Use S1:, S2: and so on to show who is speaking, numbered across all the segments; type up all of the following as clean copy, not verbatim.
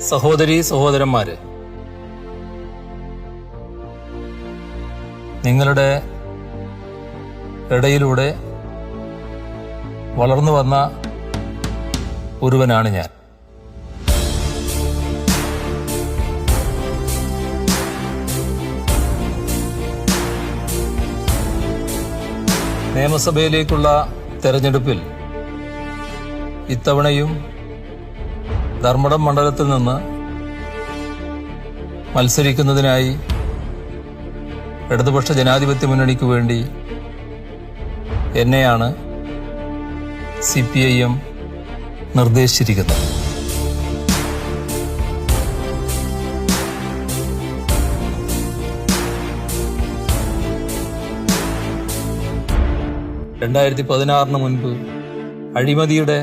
S1: സഹോദരീ സഹോദരന്മാരെ, നിങ്ങളുടെ ഇടയിലൂടെ വളർന്നു വന്ന ഒരുവനാണ് ഞാൻ. നിയമസഭയിലേക്കുള്ള തെരഞ്ഞെടുപ്പിൽ ഇത്തവണയും ധർമ്മടം മണ്ഡലത്തിൽ നിന്ന് മത്സരിക്കുന്നതിനായി ഇടതുപക്ഷ ജനാധിപത്യ മുന്നണിക്ക് വേണ്ടി എന്നെയാണ് CPIM നിർദ്ദേശിച്ചിരിക്കുന്നത്. (2016) മുൻപ് അഴിമതിയുടെ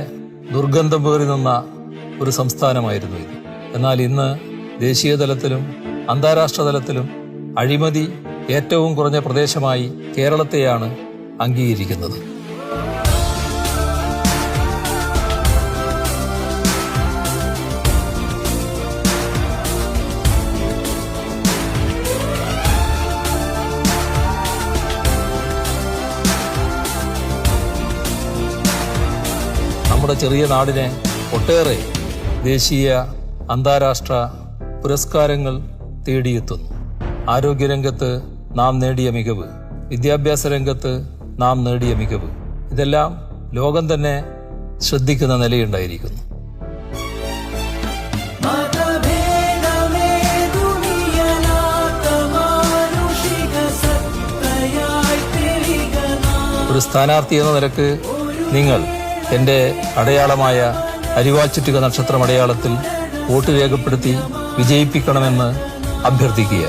S1: ദുർഗന്ധം പേറി നിന്ന ഒരു സംസ്ഥാനമായിരുന്നു ഇത്. എന്നാൽ ഇന്ന് ദേശീയ തലത്തിലും അന്താരാഷ്ട്ര തലത്തിലും അഴിമതി ഏറ്റവും കുറഞ്ഞ പ്രദേശമായി കേരളത്തെയാണ് അംഗീകരിക്കുന്നത്. നമ്മുടെ ചെറിയ നാടിനെ ഒട്ടേറെ ദേശീയ അന്താരാഷ്ട്ര പുരസ്കാരങ്ങൾ തേടിയെത്തുന്നു. ആരോഗ്യരംഗത്ത് നാം നേടിയ മികവ്, വിദ്യാഭ്യാസ രംഗത്ത് നാം നേടിയ മികവ്, ഇതെല്ലാം ലോകം തന്നെ ശ്രദ്ധിക്കുന്ന നിലയുണ്ടായിരിക്കുന്നു. ഒരു സ്ഥാനാർത്ഥി എന്ന നിലക്ക് നിങ്ങൾ എൻ്റെ അടയാളമായ അരിവാൾ ചുറ്റിക നക്ഷത്രം അടയാളത്തിൽ വോട്ട് രേഖപ്പെടുത്തി വിജയിപ്പിക്കണമെന്ന് അഭ്യർത്ഥിക്കുക.